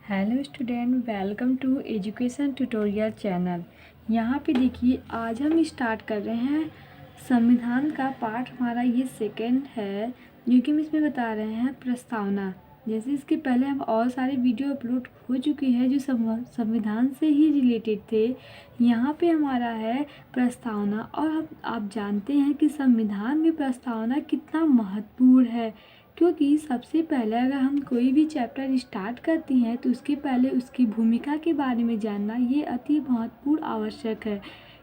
Hello student, welcome to education tutorial channel. यहाँ पे देखिए, आज हम स्टार्ट कर रहे हैं संविधान का पार्ट। हमारा ये सेकंड है, जो कि हम इसमें बता रहे हैं प्रस्तावना। जैसे इसके पहले हम और सारे वीडियो अपलोड हो चुके हैं जो संविधान से ही रिलेटेड थे। यहाँ पे हमारा है प्रस्तावना, और आप जानते हैं कि संविधान में प्रस्तावना कितना महत्वपूर्ण है, क्योंकि सबसे पहले अगर हम कोई भी चैप्टर स्टार्ट करती हैं तो उसके पहले उसकी भूमिका के बारे में जानना ये अति महत्वपूर्ण आवश्यक है।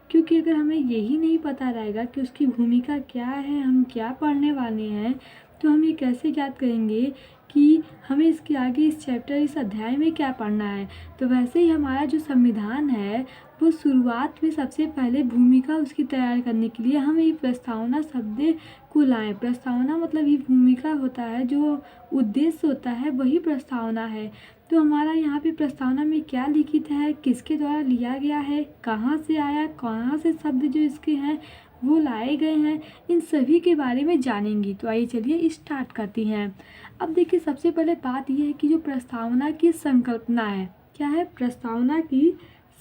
क्योंकि अगर हमें यही नहीं पता रहेगा कि उसकी भूमिका क्या है, हम क्या पढ़ने वाले हैं, तो हम ये कैसे याद करेंगे कि हमें इसके आगे इस चैप्टर, इस अध्याय में क्या पढ़ना है। तो वैसे ही हमारा जो संविधान है वो शुरुआत में सबसे पहले भूमिका उसकी तैयार करने के लिए हम ये प्रस्तावना शब्द को लाएं। प्रस्तावना मतलब ये भूमिका होता है, जो उद्देश्य होता है वही प्रस्तावना है। तो हमारा यहाँ पे प्रस्तावना में क्या लिखित है, किसके द्वारा लिया गया है, कहाँ से आया, कहाँ से शब्द जो इसके हैं वो लाए गए हैं, इन सभी के बारे में जानेंगी। तो आइए चलिए स्टार्ट करती हैं। अब देखिए, सबसे पहले बात यह है कि जो प्रस्तावना की संकल्पना है, क्या है प्रस्तावना की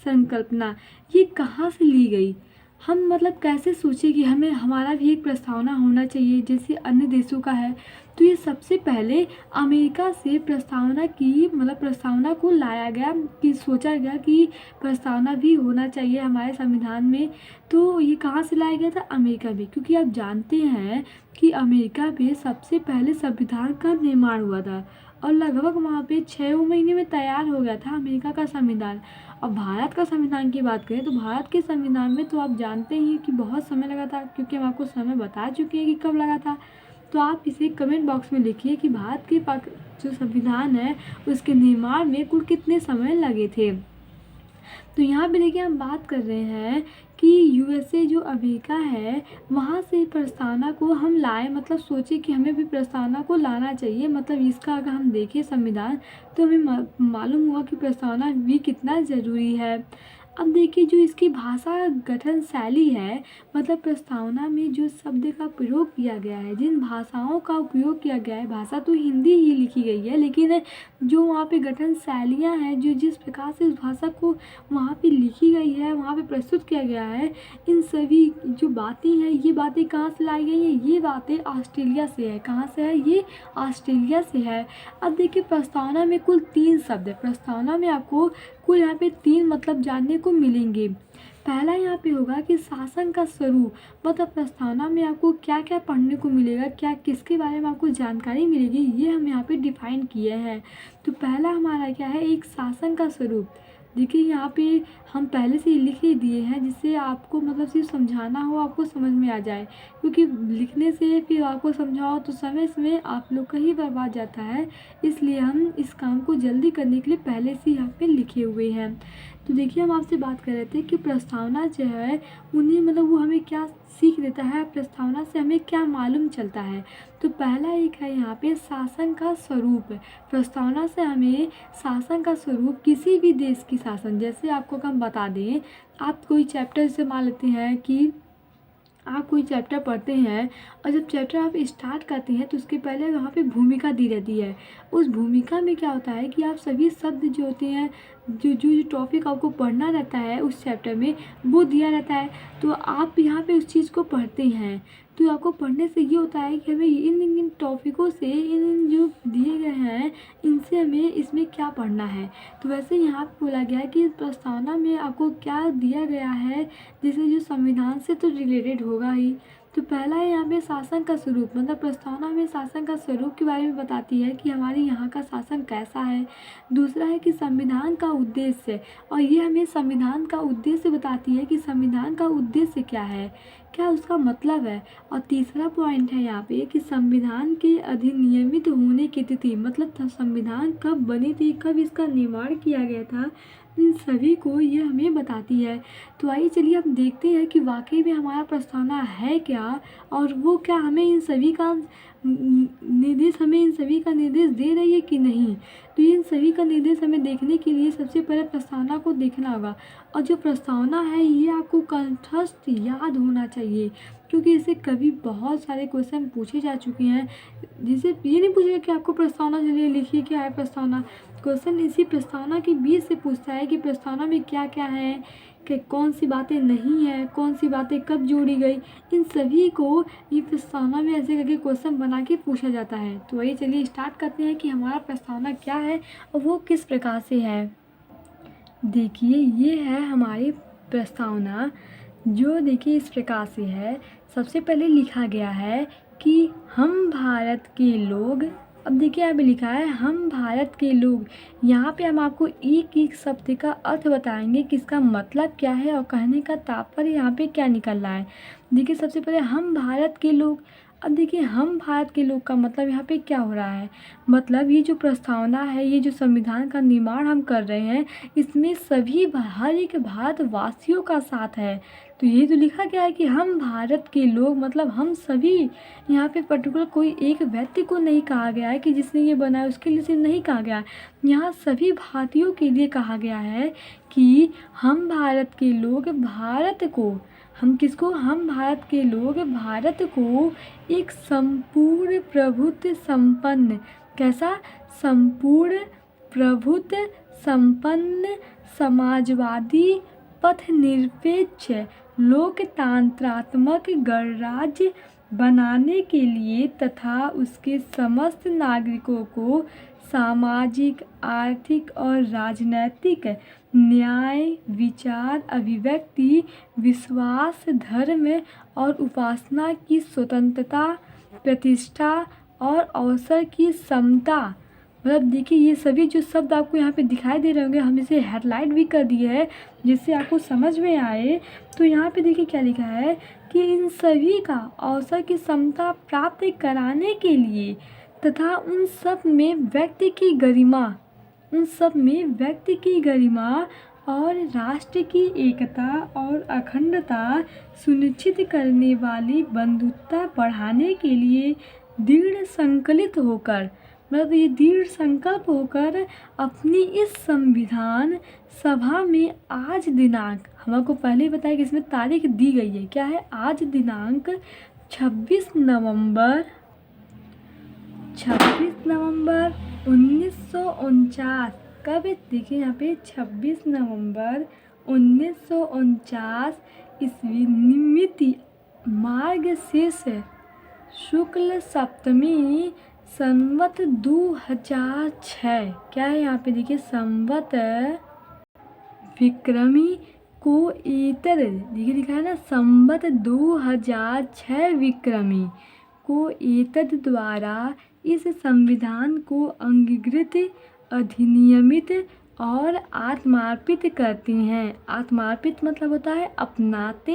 संकल्पना, ये कहाँ से ली गई। हम मतलब कैसे सोचे कि हमें हमारा भी एक प्रस्तावना होना चाहिए जैसे अन्य देशों का है। तो ये सबसे पहले अमेरिका से प्रस्तावना की मतलब प्रस्तावना को लाया गया, कि सोचा गया कि प्रस्तावना भी होना चाहिए हमारे संविधान में। तो ये कहाँ से लाया गया था, अमेरिका में। क्योंकि आप जानते हैं कि अमेरिका में सबसे पहले संविधान का निर्माण हुआ था, और लगभग वहाँ पे 6 महीने में तैयार हो गया था अमेरिका का संविधान। अब भारत का संविधान की बात करें तो भारत के संविधान में तो आप जानते ही कि बहुत समय लगा था, क्योंकि हम आपको समय बता चुके हैं कि कब लगा था। तो आप इसे कमेंट बॉक्स में लिखिए कि भारत के जो संविधान है उसके निर्माण में कुल कितने समय लगे थे। तो यहाँ पे देखिए, हम बात कर रहे हैं कि यूएसए जो अमेरिका है वहाँ से प्रस्तावना को हम लाए, मतलब सोचे कि हमें भी प्रस्तावना को लाना चाहिए। मतलब इसका अगर हम देखें संविधान, तो हमें मालूम हुआ कि प्रस्तावना भी कितना ज़रूरी है। अब देखिए, जो इसकी भाषा गठन शैली है, मतलब प्रस्तावना में जो शब्द का प्रयोग किया गया है, जिन भाषाओं का उपयोग किया गया है, भाषा तो हिंदी ही लिखी गई है, लेकिन जो वहाँ पे गठन शैलियाँ हैं, जो जिस प्रकार से उस भाषा को वहाँ पे लिखी गई है, वहाँ पे प्रस्तुत किया गया है, इन सभी जो बातें हैं, ये बातें कहाँ से लाई गई हैं, ये बातें ऑस्ट्रेलिया से है। कहाँ से है, ये ऑस्ट्रेलिया से है। अब देखिए, प्रस्तावना में कुल 3 शब्द है। प्रस्तावना में आपको कुल यहाँ पे 3 मतलब जानने को मिलेंगे। पहला यहाँ पे होगा कि शासन का स्वरूप, मतलब प्रस्तावना में आपको क्या क्या पढ़ने को मिलेगा, क्या किसके बारे में आपको जानकारी मिलेगी, ये हम यहाँ पे डिफाइन किए हैं। तो पहला हमारा क्या है, एक शासन का स्वरूप। देखिए, यहाँ पे हम पहले से ही लिख ही दिए हैं, जिससे आपको मतलब सिर्फ समझाना हो, आपको समझ में आ जाए। क्योंकि लिखने से फिर आपको समझाओ तो समय आप लोग का ही बर्बाद जाता है। इसलिए हम इस काम को जल्दी करने के लिए पहले से यहाँ पे लिखे हुए हैं। तो देखिए, हम आपसे बात कर रहे थे कि प्रस्तावना जो है उन्हें मतलब वो हमें क्या सीख देता है, प्रस्तावना से हमें क्या मालूम चलता है। तो पहला एक है यहाँ पे शासन का स्वरूप। प्रस्तावना से हमें शासन का स्वरूप, किसी भी देश की शासन, जैसे आपको हम बता दें, आप कोई चैप्टर से मान लेते हैं कि आप कोई चैप्टर पढ़ते हैं, और जब चैप्टर आप स्टार्ट करते हैं तो उसके पहले वहाँ पे भूमिका दी रहती है। उस भूमिका में क्या होता है कि आप सभी शब्द जो होते हैं, जो जो टॉपिक आपको पढ़ना रहता है उस चैप्टर में, वो दिया रहता है। तो आप यहाँ पे उस चीज़ को पढ़ते हैं, तो आपको पढ़ने से ये होता है कि हमें इन इन टॉपिकों से, इन जो दिए गए हैं, इनसे हमें इसमें क्या पढ़ना है। तो वैसे यहाँ पे बोला गया है कि प्रस्तावना में आपको क्या दिया गया है, जैसे जो संविधान से तो रिलेटेड होगा ही। तो पहला है यहाँ पे शासन का स्वरूप, मतलब प्रस्तावना में शासन का स्वरूप के बारे में बताती है कि हमारे यहाँ का शासन कैसा है। दूसरा है कि संविधान का उद्देश्य, और ये हमें संविधान का उद्देश्य बताती है कि संविधान का उद्देश्य क्या है, क्या उसका मतलब है। और तीसरा पॉइंट है यहाँ पे कि संविधान के अधिनियमित होने की तिथि, मतलब संविधान कब बनी थी, कब इसका निर्माण किया गया था, इन सभी को ये हमें बताती है। तो आइए चलिए अब देखते हैं कि वाकई में हमारा प्रस्तावना है क्या, और वो क्या हमें इन सभी का निर्देश हमें इन सभी का निर्देश दे रही है कि नहीं। तो इन सभी का निर्देश हमें देखने के लिए सबसे पहले प्रस्तावना को देखना होगा। और जो प्रस्तावना है ये आपको कंठस्थ याद होना चाहिए, क्योंकि इससे कभी बहुत सारे क्वेश्चन पूछे जा चुके हैं। जिसे ये नहीं पूछेगा कि आपको प्रस्तावना चलिए लिखिए क्या है प्रस्तावना। क्वेश्चन इसी प्रस्तावना के बीच से पूछता है कि प्रस्तावना में क्या क्या है, कि कौन सी बातें नहीं है, कौन सी बातें कब जोड़ी गई। इन सभी को ये प्रस्तावना में ऐसे करके क्वेश्चन बना के पूछा जाता है। तो वही चलिए स्टार्ट करते हैं कि हमारा प्रस्तावना क्या है और वो किस प्रकार से है। देखिए ये है हमारी प्रस्तावना, जो देखिए इस प्रकार से है। सबसे पहले लिखा गया है कि हम भारत के लोग। अब देखिए यहाँ पे लिखा है हम भारत के लोग। यहाँ पे हम आपको एक एक शब्द का अर्थ बताएंगे कि इसका मतलब क्या है और कहने का तात्पर्य यहाँ पे क्या निकल रहा है। देखिए सबसे पहले हम भारत के लोग। अब देखिए हम भारत के लोग का मतलब यहाँ पे क्या हो रहा है, मतलब ये जो प्रस्तावना है, ये जो संविधान का निर्माण हम कर रहे हैं, इसमें सभी हर एक भारतवासियों का साथ है। तो ये तो लिखा गया है कि हम भारत के लोग, मतलब हम सभी। यहाँ पे पर्टिकुलर कोई एक व्यक्ति को नहीं कहा गया है कि जिसने ये बनाया उसके लिए सिर्फ नहीं कहा गया है। यहाँ सभी भारतीयों के लिए कहा गया है कि हम भारत के लोग भारत को, हम किसको, हम भारत के लोग भारत को एक संपूर्ण प्रभुत्व संपन्न, कैसा, संपूर्ण प्रभुत्व संपन्न समाजवादी पथनिरपेक्ष लोकतंत्रात्मक गणराज्य बनाने के लिए तथा उसके समस्त नागरिकों को सामाजिक, आर्थिक और राजनैतिक न्याय, विचार, अभिव्यक्ति, विश्वास, धर्म और उपासना की स्वतंत्रता, प्रतिष्ठा और अवसर की समता। मतलब देखिए ये सभी जो शब्द आपको यहाँ पे दिखाई दे रहे होंगे, हम इसे हेडलाइट भी कर दिए है जिससे आपको समझ में आए। तो यहाँ पे देखिए क्या लिखा है कि इन सभी का अवसर की समता प्राप्त कराने के लिए तथा उन सब में व्यक्ति की गरिमा, उन सब में व्यक्ति की गरिमा और राष्ट्र की एकता और अखंडता सुनिश्चित करने वाली बंधुता बढ़ाने के लिए दृढ़ संकल्पित होकर, मतलब ये दृढ़ संकल्प होकर अपनी इस संविधान सभा में आज दिनांक, हमको पहले ही बताया कि इसमें तारीख दी गई है, क्या है, आज दिनांक 26 नवंबर 1949। कब है, देखिए यहाँ पे 26 नवंबर 1949 ईस्वी निमित्त मार्गशीर्ष शुक्ल सप्तमी संवत 2006, क्या है यहाँ पे देखिए, संवत विक्रमी को इतर, देखिए लिखा है ना, संवत 2006 विक्रमी को एतद द्वारा इस संविधान को अंगीकृत, अधिनियमित और आत्मार्पित करती हैं। आत्मार्पित मतलब होता है अपनाते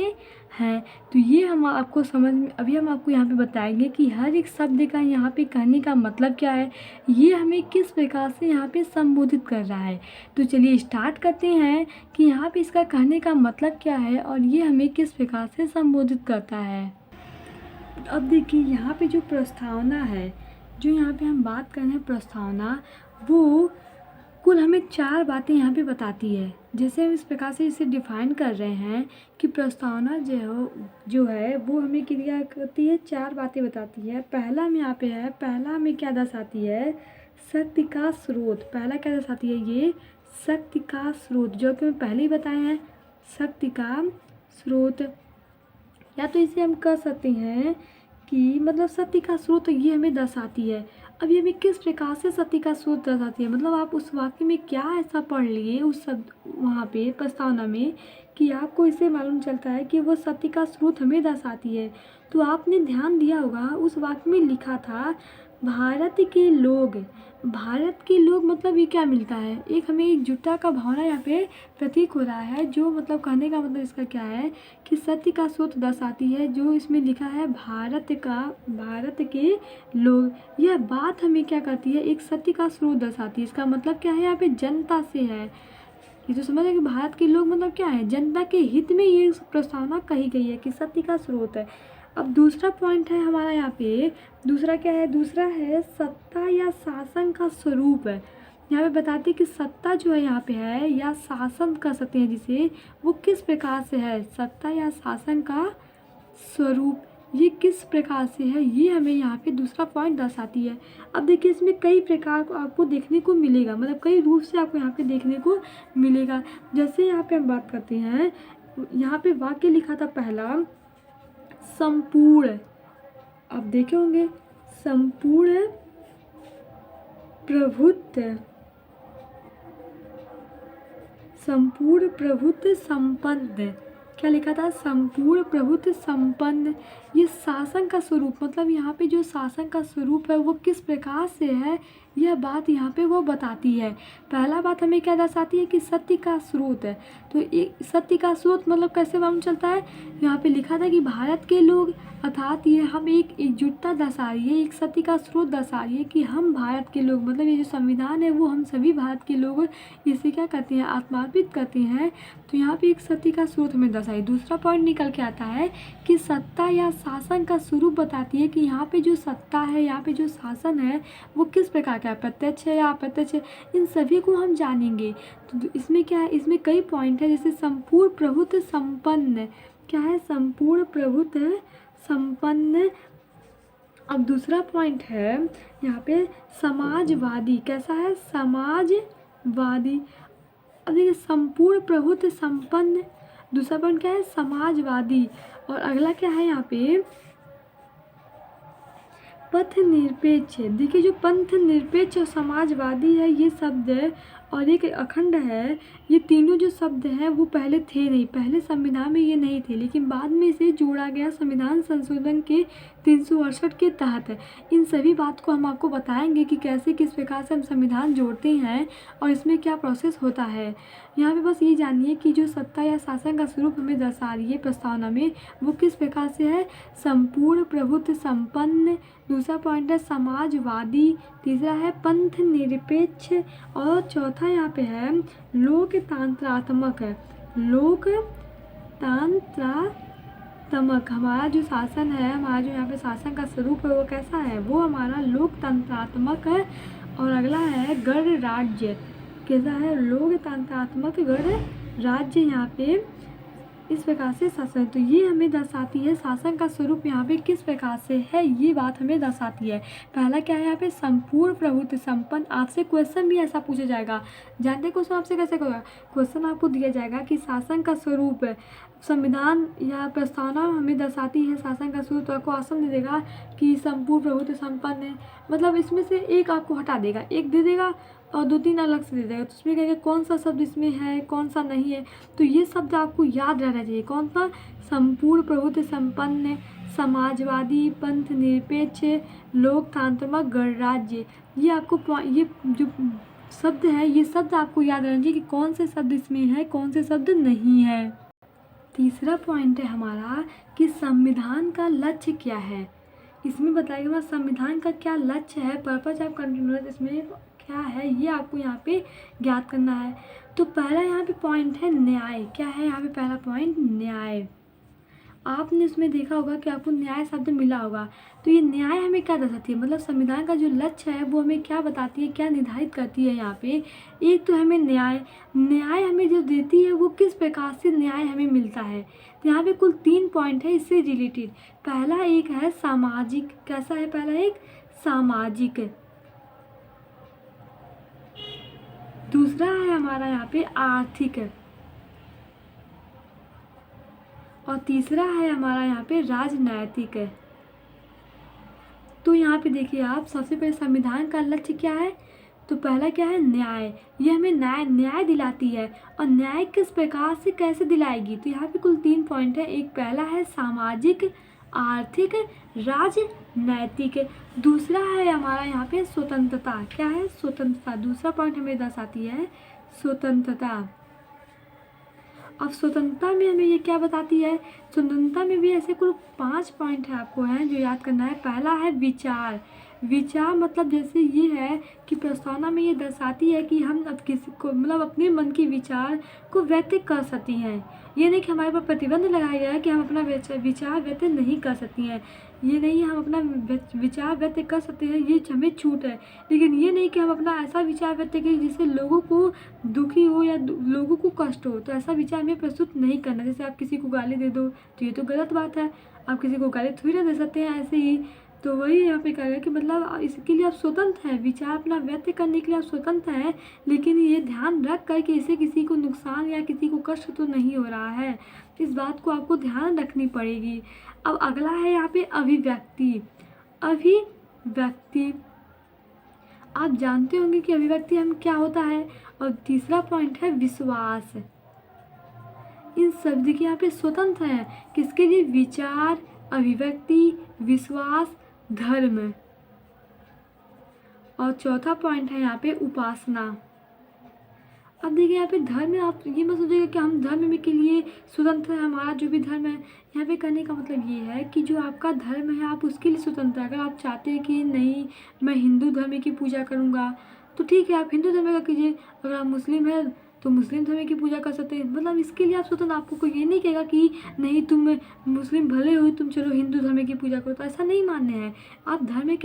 हैं। तो ये हम आपको समझ में, अभी हम आपको यहाँ पे बताएंगे कि हर एक शब्द का यहाँ पे कहने का मतलब क्या है, ये हमें किस प्रकार से यहाँ पे संबोधित कर रहा है। तो चलिए स्टार्ट करते हैं कि यहाँ पे इसका कहने का मतलब क्या है और ये हमें किस प्रकार से संबोधित करता है। अब देखिए यहाँ पे जो प्रस्तावना है, जो यहाँ पे हम बात कर रहे हैं प्रस्तावना, वो कुल हमें 4 बातें यहाँ पे बताती है। जैसे हम इस प्रकार से इसे डिफाइन कर रहे हैं कि प्रस्तावना जो है वो हमें क्या करती है, 4 बातें बताती है। पहला में यहाँ पे है, पहला हमें क्या दर्शाती है, शक्ति का स्रोत। पहला क्या दर्शाती है, ये शक्ति का स्रोत, जो कि मैं पहले ही बताए हैं, शक्ति का स्रोत। या तो इसे हम कह सकते हैं कि मतलब शक्ति का स्रोत ये हमें दर्शाती है। अब ये हमें किस प्रकार से शक्ति का स्रोत दर्शाती है, मतलब आप उस वाक्य में क्या ऐसा पढ़ लिए उस शब्द वहाँ पे प्रस्तावना में कि आपको इससे मालूम चलता है कि वो शक्ति का स्रोत हमें दर्शाती है। तो आपने ध्यान दिया होगा उस वाक्य में लिखा था भारत के लोग। भारत के लोग मतलब ये क्या मिलता है, एक हमें एकजुटता का भावना यहाँ पे प्रतीक हो रहा है। जो मतलब कहने का मतलब इसका क्या है कि शक्ति का स्रोत दर्शाती है, जो इसमें लिखा है भारत के लोग। यह बात हमें क्या करती है, एक शक्ति का स्रोत दर्शाती है। इसका मतलब क्या है, यहाँ पे जनता से है। ये तो समझ है कि भारत के लोग मतलब क्या है, जनता के हित में ये प्रस्तावना कही गई है कि शक्ति का स्रोत है। अब दूसरा पॉइंट है हमारा यहाँ पे, दूसरा क्या है, दूसरा है सत्ता या शासन का स्वरूप है। यहाँ पे बताते हैं कि सत्ता जो है यहाँ पे है, या शासन कर सकते हैं जिसे, वो किस प्रकार से है, सत्ता या शासन का स्वरूप ये किस प्रकार से है, ये हमें यहाँ पे दूसरा पॉइंट दर्शाती है। अब देखिए इसमें कई प्रकार को आपको देखने को मिलेगा, मतलब कई रूप से आपको यहाँ पे देखने को मिलेगा। जैसे यहाँ पे हम बात करते हैं, यहाँ पे वाक्य लिखा था पहला संपूर्ण, आप देखे होंगे संपूर्ण प्रभुत्व, संपूर्ण प्रभुत्व संपन्न, क्या लिखा था, संपूर्ण प्रभुत्व संपन्न। ये शासन का स्वरूप, मतलब यहाँ पे जो शासन का स्वरूप है वो किस प्रकार से है, यह बात यहाँ पे वो बताती है। पहला बात हमें क्या दर्शाती है कि सत्य का स्रोत है। तो एक सत्य का स्रोत मतलब कैसे मालूम चलता है, यहाँ पे लिखा था कि भारत के लोग, अर्थात ये हम एक एकजुटता दर्शा रही है, एक सत्य का स्रोत दर्शा रही है कि हम भारत के लोग, मतलब ये जो संविधान है वो हम सभी भारत के लोग इसे क्या करते हैं, आत्मार्पित करते हैं। तो यहाँ पे एक सत्य का स्रोत हमें दर्शाई। दूसरा पॉइंट निकल के आता है कि सत्ता या शासन का स्वरूप बताती है कि यहाँ पे जो सत्ता है, यहाँ पे जो शासन है वो किस प्रकार का है, प्रत्यक्ष है या अप्रत्यक्ष है, इन सभी को हम जानेंगे। तो इसमें क्या है, इसमें कई पॉइंट है, जैसे संपूर्ण प्रभुत्व संपन्न, क्या है, संपूर्ण प्रभुत्व संपन्न। अब दूसरा पॉइंट है यहाँ पे समाजवादी, कैसा है, समाजवादी। अब देखिए संपूर्ण प्रभुत्व संपन्न, दूसरा पॉइंट क्या है, समाजवादी। और अगला क्या है यहाँ पे, पथ निरपेक्ष। देखिए जो पंथ निरपेक्ष और समाजवादी है ये शब्द है, और एक अखंड है, ये तीनों जो शब्द हैं वो पहले थे नहीं, पहले संविधान में ये नहीं थे, लेकिन बाद में इसे जोड़ा गया संविधान संशोधन के 368 के तहत है। इन सभी बात को हम आपको बताएंगे कि कैसे किस प्रकार से हम संविधान जोड़ते हैं और इसमें क्या प्रोसेस होता है। यहाँ पे बस ये जानिए कि जो सत्ता या शासन का स्वरूप हमें दर्शा रही है प्रस्तावना में, वो किस प्रकार से है, संपूर्ण प्रभुत्व संपन्न। दूसरा पॉइंट है समाजवादी, तीसरा है पंथ निरपेक्ष, और चौथा यहाँ पे है लोकतंत्रात्मक है, लोकतंत्रात्मक। हमारा जो शासन है, हमारा जो यहाँ पे शासन का स्वरूप है वो कैसा है, वो हमारा लोकतंत्रात्मक है। और अगला है गणराज्य, कैसा है, लोकतंत्रात्मक गणराज्य। यहाँ पे इस प्रकार से शासन, तो ये हमें दर्शाती है शासन का स्वरूप यहाँ पे किस प्रकार से है, ये बात हमें दर्शाती है। पहला क्या है यहाँ पे, संपूर्ण प्रभुत्व संपन्न। आपसे क्वेश्चन भी ऐसा पूछा जाएगा, जानते हैं क्वेश्चन आपसे कैसे होगा, क्वेश्चन आपको दिया जाएगा कि शासन का स्वरूप है, संविधान या प्रस्तावना हमें दर्शाती है शासन का स्वरूप, तो आपको आसन दे देगा कि संपूर्ण प्रभुत्व संपन्न है, मतलब इसमें से एक आपको हटा देगा, एक दे देगा और दो तीन अलग से दे देगा, तो उसमें कहेगा कौन सा शब्द इसमें है कौन सा नहीं है। तो ये शब्द आपको याद रहना चाहिए, कौन सा, संपूर्ण प्रभुत्व संपन्न, समाजवादी, पंथ निरपेक्ष, लोकतंत्रात्मक, गणराज्य। ये आपको ये जो शब्द है ये शब्द आपको याद रहना चाहिए कि कौन से शब्द इसमें है कौन से शब्द नहीं है। तीसरा पॉइंट है हमारा कि संविधान का लक्ष्य क्या है। इसमें बताइएगा संविधान का क्या लक्ष्य है, पर्पज ऑफ कंटिन्यूअस इसमें क्या है, ये आपको यहाँ पे ज्ञात करना है। तो पहला यहाँ पे पॉइंट है न्याय, क्या है यहाँ पे पहला पॉइंट, न्याय। आपने उसमें देखा होगा कि आपको न्याय शब्द मिला होगा, तो ये न्याय हमें क्या दर्शाती है, मतलब संविधान का जो लक्ष्य है वो हमें क्या बताती है, क्या निर्धारित करती है। यहाँ पे एक तो हमें न्याय हमें जो देती है वो किस प्रकार से न्याय हमें मिलता है। तो यहाँ पे कुल 3 पॉइंट है इससे रिलेटेड। पहला एक है सामाजिक, कैसा है, पहला एक सामाजिक, दूसरा है हमारा यहाँ पे आर्थिक, और तीसरा है हमारा यहाँ पे राजनैतिक। तो यहाँ पे देखिए आप, सबसे पहले संविधान का लक्ष्य क्या है, तो पहला क्या है न्याय, ये हमें न्याय दिलाती है। और न्याय किस प्रकार से कैसे दिलाएगी, तो यहाँ पे कुल 3 पॉइंट है। एक पहला है सामाजिक, आर्थिक, राजनैतिक। दूसरा है हमारा यहाँ पे स्वतंत्रता, क्या है, स्वतंत्रता। दूसरा पॉइंट हमें दर्शाती है स्वतंत्रता। अब स्वतंत्रता में हमें ये क्या बताती है, स्वतंत्रता में भी ऐसे कुल 5 पॉइंट है आपको हैं जो याद करना है। पहला है विचार, विचार मतलब जैसे ये है कि प्रस्तावना में ये दर्शाती है कि हम अब किसी को मतलब अपने मन के विचार को व्यक्त कर सकती हैं। ये नहीं कि हमारे पर प्रतिबंध लगाया गया है कि हम अपना विचार व्यक्त नहीं कर सकती हैं। ये नहीं है हम अपना विचार व्यक्त कर सकते हैं, ये हमें छूट है। लेकिन ये नहीं कि हम अपना ऐसा विचार व्यक्त करें जिससे लोगों को दुखी हो या लोगों को कष्ट हो, तो ऐसा विचार हमें प्रस्तुत नहीं करना। जैसे आप किसी को गाली दे दो तो ये तो गलत बात है, आप किसी को गाली थोड़ी ना दे सकते हैं ऐसे ही। तो वही यहाँ पे कहा गया कि मतलब इसके लिए आप स्वतंत्र हैं, विचार अपना व्यक्त करने के लिए आप स्वतंत्र हैं, लेकिन ये ध्यान रख कर कि इससे किसी को नुकसान या किसी को कष्ट तो नहीं हो रहा है। इस बात को आपको ध्यान रखनी पड़ेगी। अब अगला है यहाँ पे अभिव्यक्ति। अभिव्यक्ति आप जानते होंगे कि अभिव्यक्ति हम क्या होता है। और तीसरा पॉइंट है विश्वास। इन शब्द के यहाँ पे स्वतंत्र हैं, किसके लिए, विचार, अभिव्यक्ति, विश्वास, धर्म। और चौथा पॉइंट है यहाँ पे उपासना। अब देखिए यहाँ पे धर्म, आप ये मत सोचिएगा कि हम धर्म में के लिए स्वतंत्र है, हमारा जो भी धर्म है। यहाँ पे करने का मतलब ये है कि जो आपका धर्म है आप उसके लिए स्वतंत्र है। अगर आप चाहते हैं कि नहीं मैं हिंदू धर्म की पूजा करूँगा तो ठीक है, आप हिंदू धर्म का कीजिए। अगर आप मुस्लिम है तो मुस्लिम धर्म की पूजा कर सकते हैं। मतलब इसके लिए आप स्वतंत्र, आपको कोई ये नहीं कहेगा कि नहीं तुम मुस्लिम भले हो तुम चलो हिंदू धर्म की पूजा करो, तो ऐसा नहीं मानना है। आप धर्म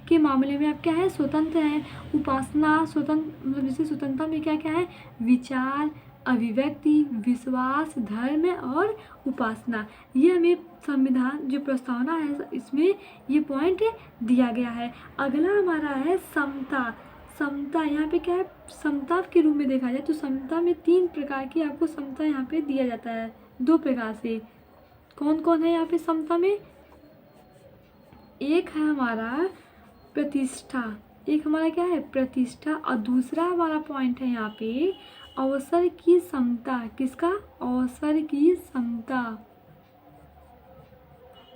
के मामले में आप क्या है, स्वतंत्र हैं। उपासना स्वतंत्र मतलब जैसे स्वतंत्रता में क्या क्या है, विचार, अभिव्यक्ति, विश्वास, धर्म और उपासना। ये हमें संविधान जो प्रस्तावना है इसमें ये पॉइंट दिया गया है। अगला हमारा है समता। समता यहाँ पे क्या है, समता के रूप में देखा जाए तो समता में 3 प्रकार की आपको समता यहाँ पे दिया जाता है, 2 प्रकार से। कौन कौन है यहाँ पे समता में, एक है हमारा प्रतिष्ठा, एक हमारा क्या है प्रतिष्ठा, और दूसरा हमारा पॉइंट है यहाँ पे अवसर की समता। किसका, अवसर की समता,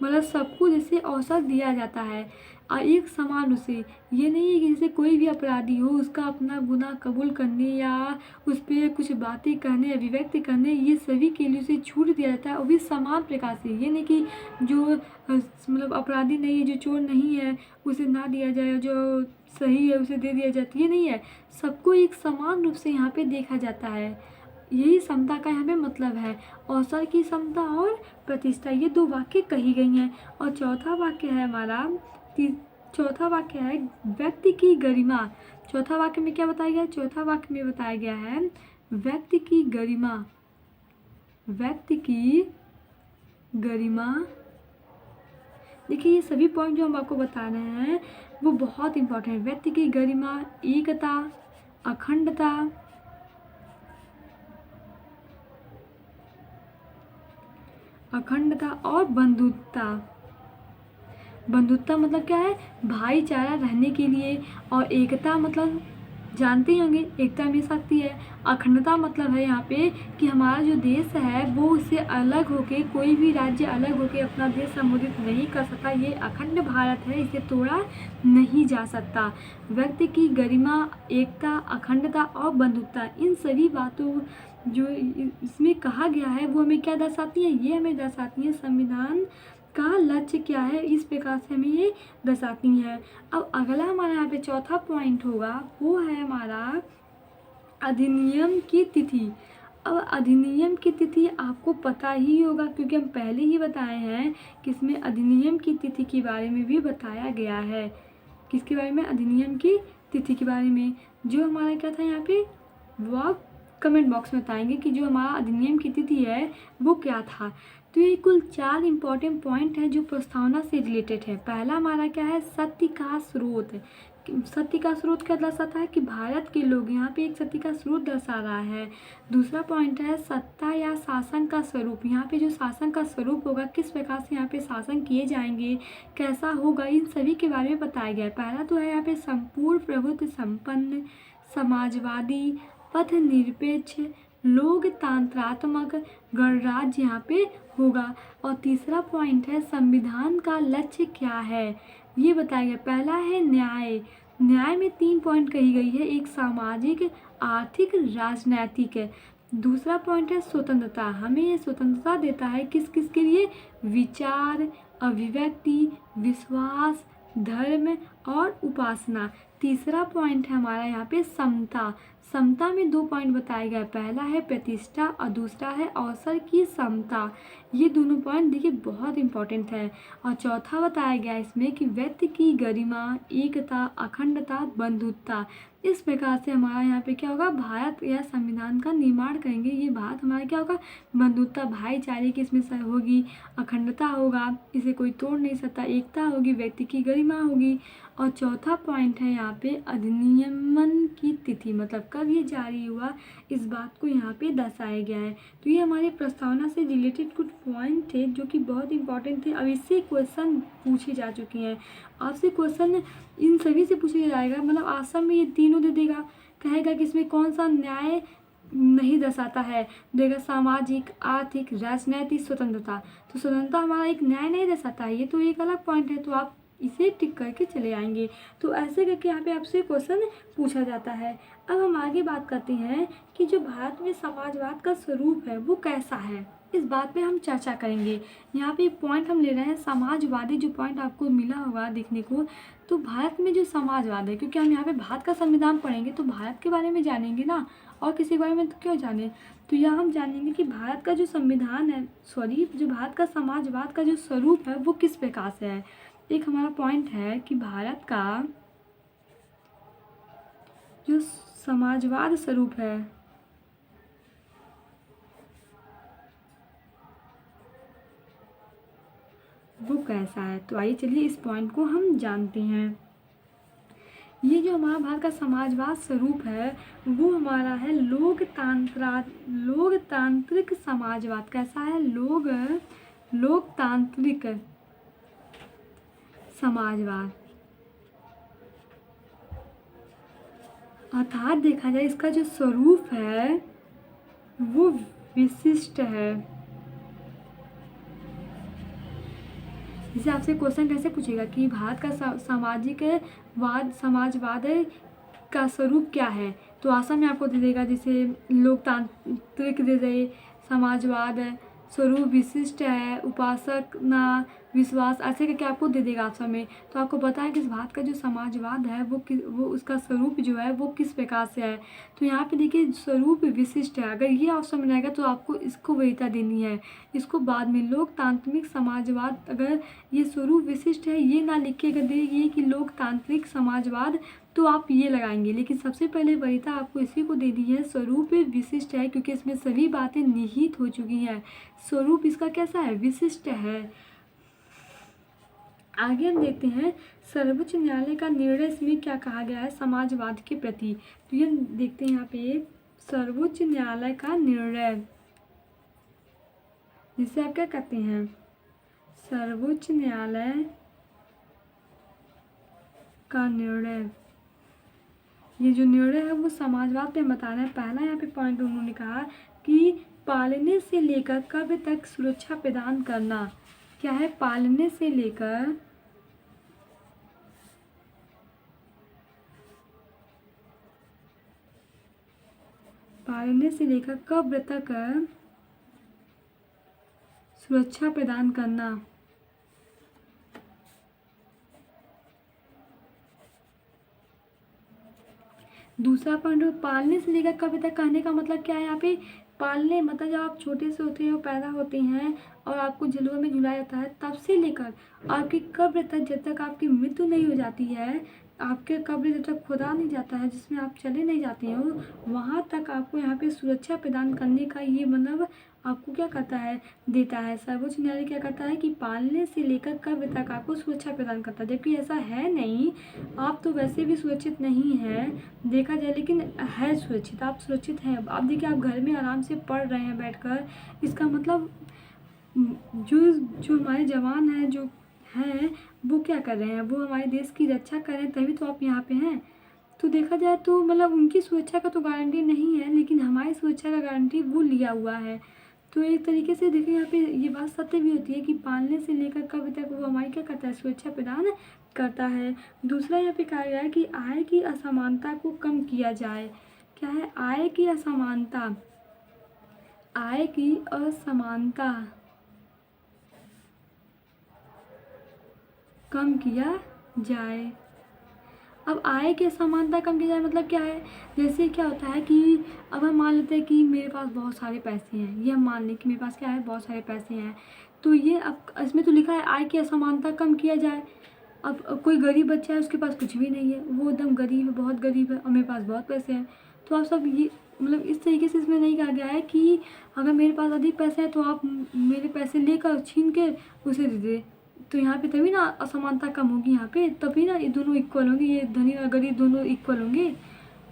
मतलब सबको जैसे अवसर दिया जाता है और एक समान उसे। ये नहीं है कि जैसे कोई भी अपराधी हो उसका अपना गुनाह कबूल करने या उस पर कुछ बातें करने, अभिव्यक्त करने, ये सभी के लिए उसे छूट दिया जाता है, वो भी समान प्रकार से। ये नहीं कि जो मतलब अपराधी नहीं है, जो चोर नहीं है उसे ना दिया जाए, जो सही है उसे दे दिया जाता, ये नहीं है। सबको एक समान रूप से यहाँ पे देखा जाता है। यही समता का यहाँ पे मतलब है, अवसर की समता और प्रतिष्ठा। ये 2 वाक्य कही गई हैं। और चौथा वाक्य है हमारा, चौथा वाक्य है व्यक्ति की गरिमा। चौथा वाक्य में क्या बताया गया, चौथा वाक्य में बताया गया है व्यक्ति की गरिमा। व्यक्ति की गरिमा, देखिए ये सभी पॉइंट जो हम आपको बता रहे हैं वो बहुत इंपॉर्टेंट है। व्यक्ति की गरिमा, एकता, अखंडता, अखंडता और बंधुत्ता। बंधुत्ता मतलब क्या है, भाईचारा रहने के लिए। और एकता मतलब जानते ही होंगे एकता में शक्ति है। अखंडता मतलब है यहाँ पे कि हमारा जो देश है वो उससे अलग होके, कोई भी राज्य अलग होके अपना देश संबोधित नहीं कर सकता। ये अखंड भारत है, इसे तोड़ा नहीं जा सकता। व्यक्ति की गरिमा, एकता, अखंडता और बंधुत्ता, इन सभी बातों जो इसमें कहा गया है वो हमें क्या दर्शाती है, ये हमें दर्शाती है संविधान का लक्ष्य क्या है, इस प्रकार से हमें ये दर्शाती हैं। अब अगला हमारा यहाँ पे चौथा पॉइंट होगा वो है हमारा अधिनियम की तिथि। अब अधिनियम की तिथि आपको पता ही होगा क्योंकि हम पहले ही बताए हैं कि इसमें अधिनियम की तिथि के बारे में भी बताया गया है। किसके बारे में, अधिनियम की तिथि के बारे में। जो हमारा क्या था यहाँ पे वो आप कमेंट बॉक्स में बताएंगे कि जो हमारा अधिनियम की तिथि है वो क्या था। तो ये कुल 4 इंपॉर्टेंट पॉइंट हैं जो प्रस्तावना से रिलेटेड है। पहला हमारा क्या है, सत्य का स्रोत। सत्य का स्रोत क्या दर्शाता है कि भारत के लोग, यहाँ पे एक सत्य का स्रोत दर्शा रहा है। दूसरा पॉइंट है सत्ता या शासन का स्वरूप। यहाँ पे जो शासन का स्वरूप होगा, किस प्रकार से यहाँ पे शासन किए जाएंगे, कैसा होगा, इन सभी के बारे में बताया गया है। पहला तो है यहाँ पे संपूर्ण प्रभुत्व संपन्न, समाजवादी, पथ निरपेक्ष, लोकतंत्रात्मक गणराज्य यहाँ पे होगा। और तीसरा पॉइंट है संविधान का लक्ष्य क्या है, ये बताया गया। पहला है न्याय। न्याय में 3 पॉइंट कही गई है, एक सामाजिक, आर्थिक, राजनैतिक है। दूसरा पॉइंट है स्वतंत्रता। हमें ये स्वतंत्रता देता है किस किस के लिए, विचार, अभिव्यक्ति, विश्वास, धर्म और उपासना। तीसरा पॉइंट है हमारा यहाँ पे समता। समता में 2 पॉइंट बताए गए, पहला है प्रतिष्ठा और दूसरा है अवसर की समता। ये दोनों पॉइंट देखिए बहुत इंपॉर्टेंट है। और चौथा बताया गया इसमें कि व्यक्ति की गरिमा, एकता, अखंडता, बंधुत्ता। इस प्रकार से हमारा यहाँ पे क्या होगा, भारत या संविधान का निर्माण करेंगे। ये भारत हमारा क्या होगा, बंधुत्ता, भाईचारे की इसमें होगी, अखंडता होगा, इसे कोई तोड़ नहीं सकता, एकता होगी, व्यक्ति की गरिमा होगी। और चौथा पॉइंट है यहाँ पे अधिनियमन की तिथि, मतलब कब ये जारी हुआ, इस बात को यहाँ पे दर्शाया गया है। तो ये हमारी प्रस्तावना से रिलेटेड कुछ पॉइंट थे जो कि बहुत इंपॉर्टेंट थे। अब इससे क्वेश्चन पूछे जा चुके हैं, आपसे क्वेश्चन इन सभी से पूछा जाएगा। मतलब आसम में ये तीनों दे देगा, कहेगा कि इसमें कौन सा न्याय नहीं दर्शाता है, देगा सामाजिक, आर्थिक, राजनैतिक स्वतंत्रता। तो स्वतंत्रता हमारा एक न्याय नहीं दर्शाता है, ये तो एक अलग पॉइंट है, तो आप इसे टिक करके चले आएंगे। तो ऐसे करके यहाँ पे आपसे क्वेश्चन पूछा जाता है। अब हम आगे बात करते हैं कि जो भारत में समाजवाद का स्वरूप है वो कैसा है, इस बात पे हम चर्चा करेंगे। यहाँ पे पॉइंट हम ले रहे हैं समाजवादी, जो पॉइंट आपको मिला होगा देखने को। तो भारत में जो समाजवाद है, क्योंकि हम यहाँ पे भारत का संविधान पढ़ेंगे तो भारत के बारे में जानेंगे ना, और किसी के बारे में तो क्यों जाने। तो यहाँ हम जानेंगे कि भारत का जो संविधान है, जो भारत का समाजवाद का जो स्वरूप है वो किस प्रकार से है। एक हमारा पॉइंट है कि भारत का जो समाजवाद स्वरूप है वो कैसा है। तो आइए चलिए इस पॉइंट को हम जानते हैं। ये जो हमारा भारत का समाजवाद स्वरूप है वो हमारा है लोकतांत्रिक समाजवाद। कैसा है, लोकतांत्रिक समाजवाद। अर्थात देखा जाए इसका जो स्वरूप है वो विशिष्ट है। जैसे आपसे क्वेश्चन कैसे पूछेगा कि भारत का समाजवाद का स्वरूप क्या है, तो आसाम में आपको दे देगा, जैसे लोकतांत्रिक दे दे, समाजवाद है, स्वरूप विशिष्ट है, उपासना, विश्वास, ऐसे करके आपको दे देगा आसाम में। तो आपको पता है कि इस भारत का जो समाजवाद है वो उसका स्वरूप जो है वो किस प्रकार से है। तो यहाँ पे देखिए स्वरूप विशिष्ट है, अगर ये ऑप्शन में रहेगा तो आपको इसको वरीयता देनी है, इसको बाद में। लोकतांत्रिक समाजवाद, अगर ये स्वरूप विशिष्ट है ये ना लिख के अगर देगी कि लोकतांत्रिक समाजवाद तो आप ये लगाएंगे, लेकिन सबसे पहले वरीयता आपको इसी को दे दी है, स्वरूप विशिष्ट है, क्योंकि इसमें सभी बातें निहित हो चुकी हैं। स्वरूप इसका कैसा है, विशिष्ट है। आगे हम देखते हैं सर्वोच्च न्यायालय का निर्णय, इसमें क्या कहा गया है समाजवाद के प्रति। तो ये देखते हैं यहाँ पे सर्वोच्च न्यायालय का निर्णय, जिसे आप क्या कहते हैं, सर्वोच्च न्यायालय का निर्णय। ये जो निर्णय है वो समाजवाद पे बता रहे हैं। पहला यहाँ पे पॉइंट उन्होंने कहा कि पालने से लेकर कब तक सुरक्षा प्रदान करना। क्या है, पालने से लेकर कब तक सुरक्षा प्रदान करना। दूसरा पॉइंट, पालने से लेकर कब तक कहने का मतलब क्या है यहाँ पे, पालने मतलब जब आप छोटे से होते हैं, पैदा होते हैं और आपको झुलुआ में झुलाया जाता है, तब से लेकर आपकी कब्र तक, जब तक आपकी मृत्यु नहीं हो जाती है, आपके कब्र जब तक खुदा नहीं जाता है, जिसमें आप चले नहीं जाते हो, वहाँ तक आपको यहाँ पे सुरक्षा प्रदान करने का ये मतलब आपको क्या करता है, देता है। सर्वोच्च न्यायालय क्या करता है कि पालने से लेकर कब तक आपको सुरक्षा प्रदान करता है, जबकि ऐसा है नहीं, आप तो वैसे भी सुरक्षित नहीं है देखा जाए, लेकिन है सुरक्षित, आप सुरक्षित हैं। आप देखिए आप घर में आराम से पढ़ रहे हैं बैठकर, इसका मतलब जो जो हमारे जवान हैं जो हैं वो क्या कर रहे हैं, वो हमारे देश की रक्षा कर रहे हैं, तभी तो आप यहाँ पे हैं। तो देखा जाए तो मतलब उनकी सुरक्षा का तो गारंटी नहीं है, लेकिन हमारी सुरक्षा का गारंटी वो लिया हुआ है। तो एक तरीके से देखिए यहाँ पे ये बात सत्य भी होती है कि पालने से लेकर कब तक वो हमारी क्या करता है, सुरक्षा प्रदान करता है। दूसरा यहाँ पे कहा गया है कि आय की असमानता को कम किया जाए। क्या है, आय की असमानता, आय की असमानता कम किया जाए। अब आय की असमानता कम की जाए मतलब क्या है, जैसे क्या होता है कि अब हम मान लेते हैं कि मेरे पास बहुत सारे पैसे हैं, ये हम मान लें कि मेरे पास क्या है, बहुत सारे पैसे हैं। तो ये अब इसमें तो लिखा है आय की असमानता कम किया जाए। अब कोई गरीब बच्चा है, उसके पास कुछ भी नहीं है, वो एकदम गरीब है, बहुत गरीब है, और मेरे पास बहुत पैसे हैं। तो आप सब ये मतलब इस तरीके से इसमें नहीं कहा गया है कि अगर मेरे पास अधिक पैसे हैं तो आप मेरे पैसे लेकर छीन के उसे दे दे। तो यहाँ पे तभी ना असमानता कम होगी, यहाँ पे तभी ना ये दोनों इक्वल होंगे, ये धनी और गरीब दोनों इक्वल होंगे।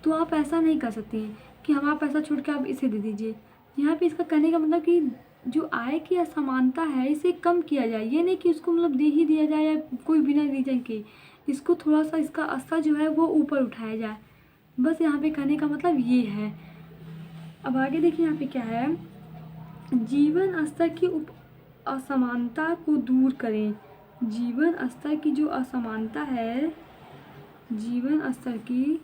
तो आप ऐसा नहीं कर सकती हैं कि हमारा पैसा छोड़ के आप इसे दे दीजिए। यहाँ पे इसका कहने का मतलब कि जो आय की असमानता है इसे कम किया जाए, ये नहीं कि उसको मतलब दे ही दिया जाए या कोई बिना रीजन के, इसको थोड़ा सा इसका स्तर जो है वो ऊपर उठाया जाए। बस यहाँ पे कहने का मतलब ये है। अब आगे देखिए यहाँ पे क्या है, जीवन स्तर की असमानता को दूर करें। जीवन स्तर की जो असमानता है, जीवन स्तर की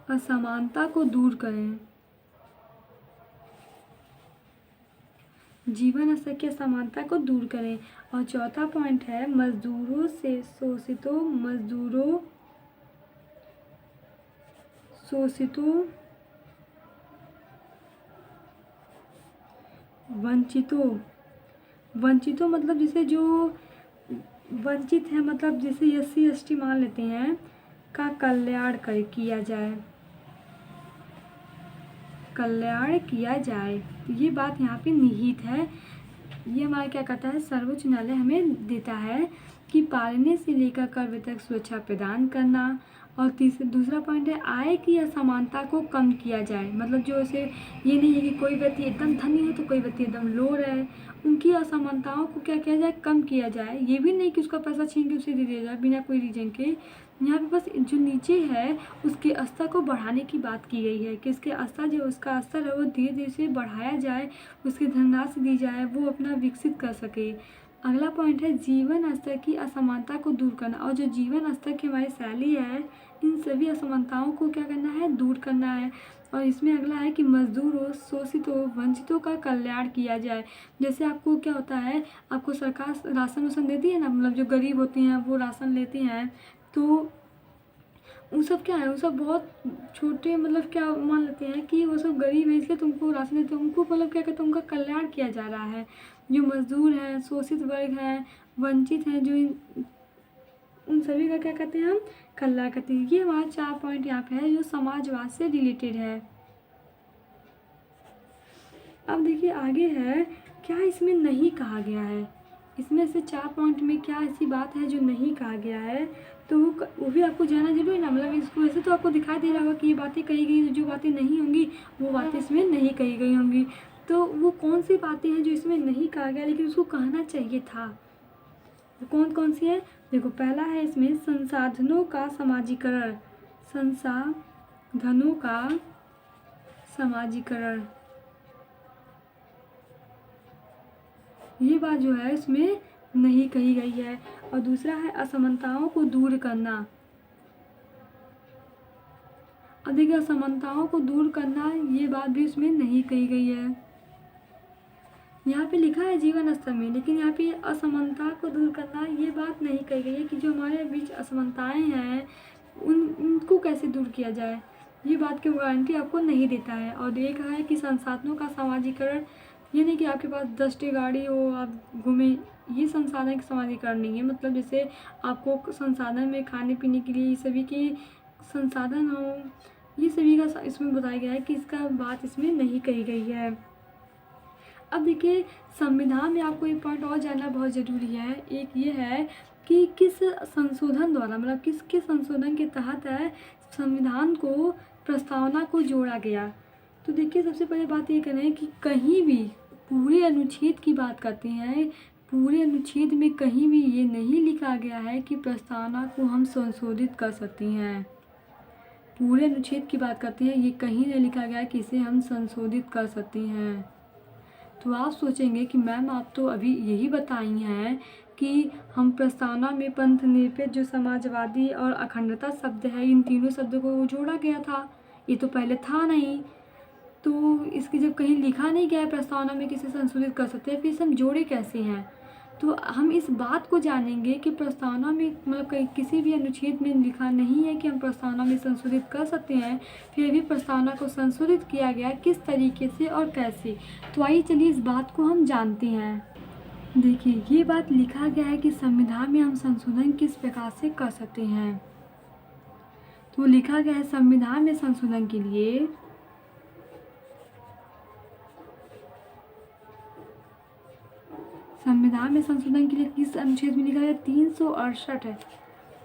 असमानता को दूर करें। जीवन स्तर की असमानता को दूर करें। और चौथा पॉइंट है, मजदूरों से शोषितों वंचितों मतलब जैसे जो वंचित है, मतलब जैसे SC ST मान लेते हैं, का कल्याण किया जाए, कल्याण किया जाए। ये बात यहाँ पे निहित है। ये हमारा क्या कहता है, सर्वोच्च न्यायालय हमें देता है कि पालने से लेकर कर्तव्य तक सुरक्षा प्रदान करना। और दूसरा पॉइंट है, आय की असमानता को कम किया जाए। मतलब जो ऐसे ये नहीं है कि कोई व्यक्ति एकदम धनी है तो कोई व्यक्ति एकदम लोअर है, उनकी असमानताओं को क्या किया जाए, कम किया जाए। ये भी नहीं कि उसका पैसा छीन के उसे दे दिया जाए बिना कोई रीजन के। यहाँ पे बस जो नीचे है उसके स्तर को बढ़ाने की बात की गई है कि इसके स्तर जो उसका स्तर है वो धीरे धीरे से बढ़ाया जाए, उसकी धनराशि दी जाए, वो अपना विकसित कर सके। अगला पॉइंट है, जीवन स्तर की असमानता को दूर करना। और जो जीवन स्तर की हमारी शैली है, इन सभी असमानताओं को क्या करना है, दूर करना है। और इसमें अगला है कि मजदूरों, शोषितों, वंचितों का कल्याण किया जाए। जैसे आपको क्या होता है, आपको सरकार राशन वाशन देती है ना, मतलब जो गरीब होती हैं वो राशन लेती हैं, तो वो सब क्या है, वो सब बहुत छोटे मतलब क्या मान लेते हैं कि वो सब गरीब है इसलिए तुमको राशन देते हैं, उनको मतलब क्या कहते हैं, उनका कल्याण किया जा रहा है। जो मजदूर हैं, शोषित वर्ग हैं, वंचित हैं, जो उन सभी का क्या कहते हैं, हम कल्याण करते हैं। ये हमारा 4 पॉइंट यहाँ पे है जो समाजवाद से रिलेटेड है। अब देखिए आगे है, क्या इसमें नहीं कहा गया है, इसमें से 4 पॉइंट में क्या ऐसी बात है जो नहीं कहा गया है, तो वो भी आपको जानना जरूरी ना। मतलब इसको वैसे तो आपको दिखाई दे रहा होगा कि ये बातें कही गई, जो बातें नहीं होंगी वो बातें इसमें नहीं कही गई होंगी। तो वो कौन सी बातें हैं जो इसमें नहीं कहा गया लेकिन उसको कहना चाहिए था, कौन कौन सी है। देखो पहला है इसमें संसाधनों का समाजीकरण, संसाधनों का समाजीकरण, ये बात जो है इसमें नहीं कही गई है। और दूसरा है असमानताओं को दूर करना। अब देखिए असमानताओं को दूर करना, ये बात भी इसमें नहीं कही गई है। यहाँ पे लिखा है जीवन स्तर में, लेकिन यहाँ पे असमानता को दूर करना ये बात नहीं कही गई है कि जो हमारे बीच असमानताएं हैं उनको कैसे दूर किया जाए, ये बात की गारंटी आपको नहीं देता है। और ये कहा है कि संसाधनों का समाजीकरण, ये नहीं कि आपके पास 10 गाड़ी हो आप घूमें, ये संसाधन का समाजीकरण नहीं है। मतलब जैसे आपको संसाधन में खाने पीने के लिए सभी के संसाधन हो, ये सभी का इसमें बताया गया है कि इसका बात इसमें नहीं कही गई है। अब देखिए संविधान में आपको एक पॉइंट और जानना बहुत ज़रूरी है। एक ये है कि किस संशोधन द्वारा, मतलब किसके संशोधन के तहत है संविधान को प्रस्तावना को जोड़ा गया। तो देखिए सबसे पहले बात ये करें कि कहीं भी पूरे अनुच्छेद की बात करते हैं, पूरे अनुच्छेद में कहीं भी ये नहीं लिखा गया है कि प्रस्तावना को हम संशोधित कर सकते हैं। पूरे अनुच्छेद की बात करते हैं, ये कहीं नहीं लिखा गया है कि इसे हम संशोधित कर सकते हैं। तो आप सोचेंगे कि मैम आप तो अभी यही बताई हैं कि हम प्रस्तावना में पंथ निरपेक्ष, जो समाजवादी और अखंडता शब्द है, इन तीनों शब्दों को जोड़ा गया था, ये तो पहले था नहीं। तो इसकी जब कहीं लिखा नहीं गया है प्रस्तावना में किसे संशोधित कर सकते हैं, फिर इसे हम जोड़े कैसे हैं। तो हम इस बात को जानेंगे कि प्रस्तावना में मतलब कहीं किसी भी अनुच्छेद में लिखा नहीं है कि हम प्रस्तावना में संशोधित कर सकते हैं, फिर भी प्रस्तावना को संशोधित किया गया किस तरीके से और कैसे। तो आइए चलिए इस बात को हम जानते हैं। देखिए, ये बात लिखा गया है कि संविधान में हम संशोधन किस प्रकार से कर सकते हैं। तो लिखा गया है संविधान में संशोधन के लिए किस अनुच्छेद में लिखा है, 368 है।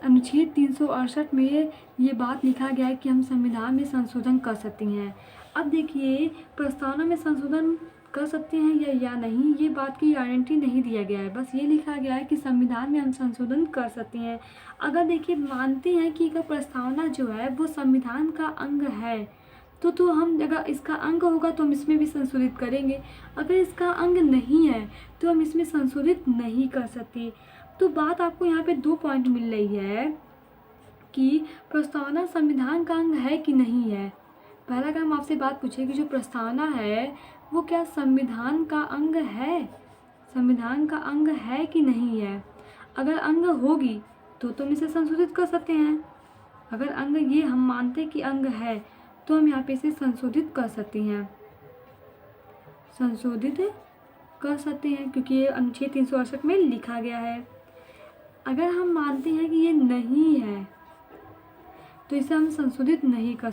अनुच्छेद 368 में ये बात लिखा गया है कि हम संविधान में संशोधन कर सकते हैं। अब देखिए, प्रस्तावना में संशोधन कर सकते हैं या नहीं, ये बात की गारंटी नहीं दिया गया है। बस ये लिखा गया है कि संविधान में हम संशोधन कर सकते हैं। अगर देखिए मानते हैं कि अगर प्रस्तावना जो है वो संविधान का अंग है, तो हम अगर इसका अंग होगा तो हम इसमें भी संशोधित करेंगे। अगर इसका अंग नहीं है तो हम इसमें संशोधित नहीं कर सकते। तो बात आपको यहाँ पे 2 पॉइंट मिल रही है कि प्रस्तावना संविधान का अंग है कि नहीं है। पहला अगर हम आपसे बात पूछे कि जो प्रस्तावना है वो क्या संविधान का अंग है, संविधान का अंग है कि नहीं है। अगर अंग होगी तो हम इसे संशोधित कर सकते हैं। अगर अंग ये हम मानते कि अंग है तो हम यहाँ पे इसे संशोधित कर सकते हैं, क्योंकि ये अनुच्छेद 368 में लिखा गया है। अगर हम मानते हैं कि ये नहीं है तो इसे हम संशोधित नहीं कर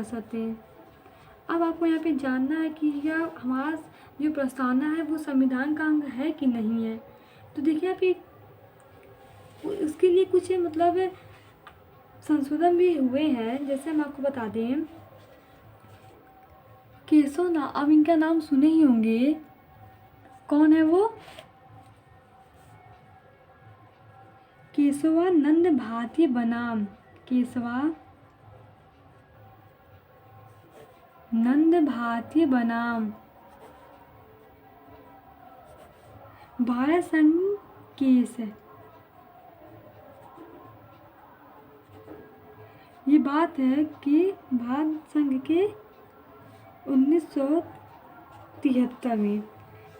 सकते, अब आपको यहाँ पे जानना है कि यह हमारा जो प्रस्तावना है वो संविधान का अंग है कि नहीं है। तो देखिए आप उसके लिए कुछ मतलब संशोधन भी हुए हैं। जैसे हम आपको बता दें, केशव, अब इनका नाम सुने ही होंगे। कौन है वो? केशवानंद भारतीय बनाम, केशवानंद भारतीय बनाम भारत संघ केस। ये बात है कि भारत संघ के 1973 में।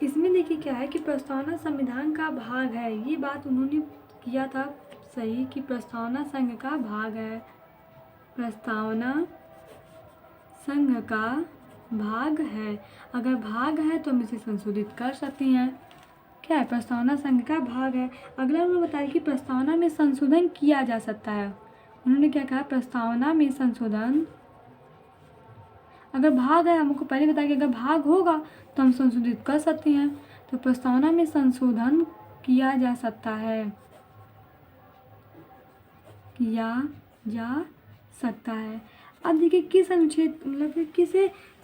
इसमें देखिए क्या है कि प्रस्तावना संविधान का भाग है। ये बात उन्होंने किया था सही कि प्रस्तावना संघ का भाग है, प्रस्तावना संघ का भाग है। अगर भाग है तो हम इसे संशोधित कर सकते हैं। क्या है? प्रस्तावना संघ का भाग है। अगला उन्होंने बताया कि प्रस्तावना में संशोधन किया जा सकता है। उन्होंने क्या कहा? प्रस्तावना में संशोधन अगर भाग है, हमको पहले बताया कि अगर भाग होगा तो हम संशोधित कर सकते हैं। तो प्रस्तावना में संशोधन किया जा सकता है, अब देखिए किस अनुच्छेद मतलब किस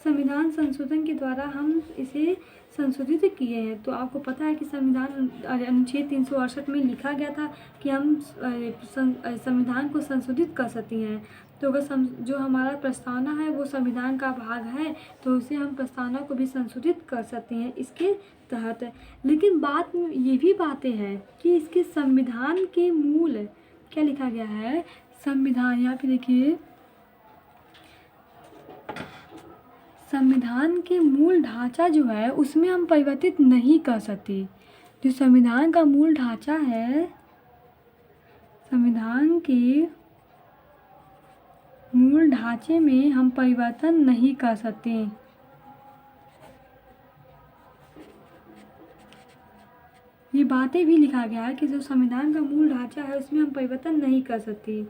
संविधान संशोधन के द्वारा हम इसे संशोधित किए हैं। तो आपको पता है कि संविधान अनुच्छेद 368 में लिखा गया था कि हम संविधान को संशोधित कर सकते हैं। तो अगर जो हमारा प्रस्तावना है वो संविधान का भाग है तो उसे हम प्रस्तावना को भी संशोधित कर सकते हैं इसके तहत। लेकिन बात ये भी बातें हैं कि इसके संविधान के मूल क्या लिखा गया है, संविधान, यहाँ पे देखिए संविधान के मूल ढांचा जो है उसमें हम परिवर्तित नहीं कर सकते। जो संविधान का मूल ढांचा है, संविधान के मूल ढांचे में हम परिवर्तन नहीं कर सकते। ये बातें भी लिखा गया है कि जो संविधान का मूल ढांचा है उसमें हम परिवर्तन नहीं कर सकते।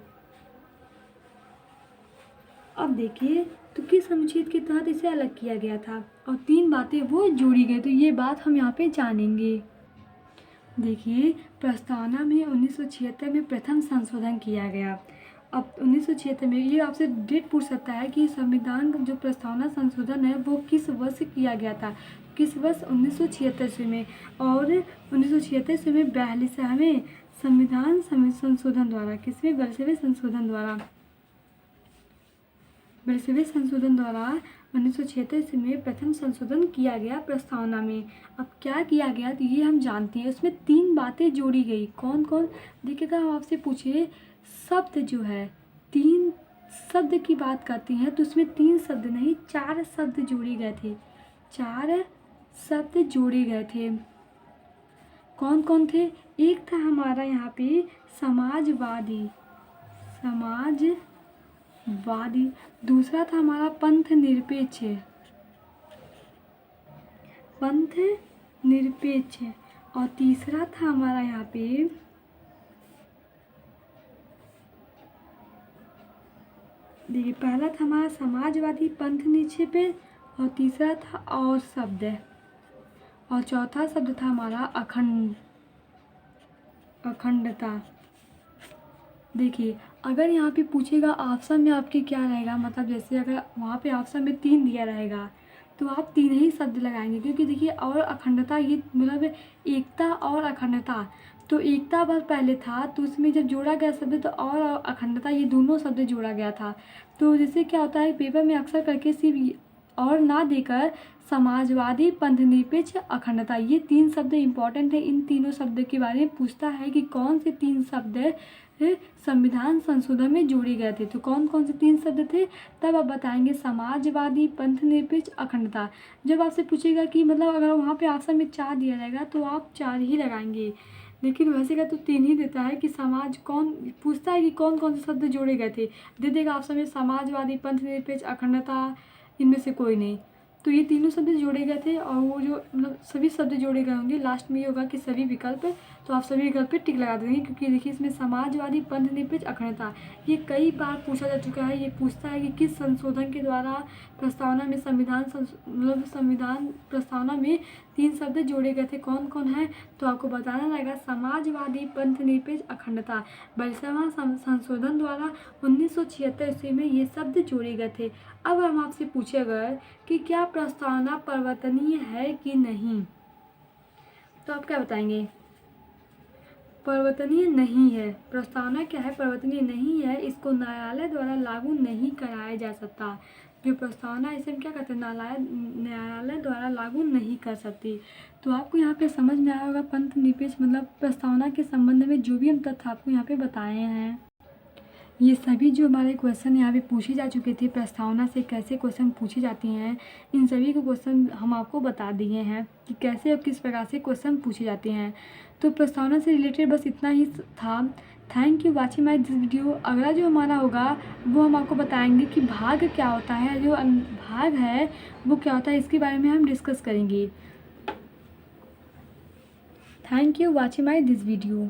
अब देखिए तो किस अनुच्छेद के तहत इसे अलग किया गया था और 3 बातें वो जोड़ी गई। तो ये बात हम यहाँ पे जानेंगे। देखिए प्रस्तावना में 1976 में प्रथम संशोधन किया गया। अब 1976 में ये आपसे डेट पूछ सकता है कि संविधान जो प्रस्तावना संशोधन है वो किस वर्ष किया गया था, किस वर्ष 1976 में। और 1976 में 42वें संविधान संशोधन द्वारा, किसमें? 42वें संशोधन द्वारा 1976 में प्रथम संशोधन किया गया प्रस्तावना में। अब क्या किया गया तो ये हम जानते हैं। उसमें 3 बातें जोड़ी गई। कौन कौन? देखिएगा हम आपसे पूछे शब्द जो है, 3 शब्द की बात करते हैं तो उसमें 3 शब्द नहीं 4 शब्द जोड़े गए थे। 4 शब्द जोड़े गए थे। कौन कौन थे? एक था हमारा यहाँ पे समाजवादी, समाजवादी। दूसरा था हमारा पंथ निरपेक्ष, पंथ निरपेक्ष। और तीसरा था हमारा यहाँ पे देखिए, पहला था हमारा समाजवादी पंथ निरपेक्ष, और तीसरा था और शब्द, और चौथा शब्द था हमारा अखंडता। देखिए, अगर यहाँ पे पूछेगा ऑप्शन में आपके क्या रहेगा, मतलब जैसे अगर वहाँ पे ऑप्शन में 3 दिया रहेगा तो आप 3 ही शब्द लगाएंगे, क्योंकि देखिए और अखंडता ये मतलब एकता और अखंडता। तो एकता बस पहले था तो उसमें जब जोड़ा गया शब्द तो और अखंडता ये दोनों शब्द जोड़ा गया था। तो जैसे क्या होता है पेपर में अक्सर करके सिर्फ और ना देकर समाजवादी पंथ निरपेक्ष अखंडता ये 3 शब्द इंपॉर्टेंट है। इन तीनों शब्द के बारे में पूछता है कि कौन से 3 शब्द संविधान संशोधन में जोड़े गए थे। तो कौन कौन से 3 शब्द थे तब आप बताएंगे समाजवादी पंथ निरपेक्ष अखंडता। जब आपसे पूछेगा कि मतलब अगर वहाँ पे ऑप्शन में 4 दिया रहेगा तो आप 4 ही लगाएंगे, लेकिन वैसे का तो 3 ही देता है कि समाज कौन पूछता है कि कौन कौन से शब्द जोड़े गए थे, दे देगा ऑप्शन में समाजवादी पंथ निरपेक्ष अखंडता, इनमें से कोई नहीं। तो ये तीनों शब्द जोड़े गए थे और वो जो मतलब सभी शब्द जोड़े गए होंगे लास्ट में ये होगा कि सभी विकल्प। तो आप सभी विकल्प पे टिक लगा देंगे, क्योंकि देखिए इसमें समाजवादी पंथ निरपेक्ष अखंडता ये कई बार पूछा जा चुका है। ये पूछता है कि किस संशोधन के द्वारा प्रस्तावना में मतलब संविधान प्रस्तावना में 3 शब्द जोड़े गए थे, कौन कौन है? तो आपको बताना रहेगा समाजवादी पंथ निरपेक्ष अखंडता। 22वां संशोधन द्वारा 1976 ईस्वी में ये शब्द जोड़े गए थे। अब हम आपसे पूछेगा कि क्या प्रस्तावना परिवर्तनीय है कि नहीं, तो आप क्या बताएंगे? परिवर्तनीय नहीं है। प्रस्तावना क्या है? परिवर्तनीय नहीं है। इसको न्यायालय द्वारा लागू नहीं कराया जा सकता। जो प्रस्तावना इसे हम क्या कहते हैं न्यायालय द्वारा लागू नहीं कर सकती। तो आपको यहाँ पे समझ में आया होगा पंथ निरपेक्ष मतलब प्रस्तावना के संबंध में जो भी हम तथ्य आपको यहाँ पे बताए हैं, ये सभी जो हमारे क्वेश्चन यहाँ पे पूछे जा चुके थे प्रस्तावना से कैसे क्वेश्चन पूछे जाते हैं, इन सभी के क्वेश्चन हम आपको बता दिए हैं कि कैसे और किस प्रकार से क्वेश्चन पूछे जाते हैं। तो प्रस्तावना से रिलेटेड बस इतना ही था। Thank you watching my this video. अगला जो हमारा होगा वो हम आपको बताएंगे कि भाग क्या होता है, जो भाग है वो क्या होता है, इसके बारे में हम डिस्कस करेंगे। Thank you watching my this video.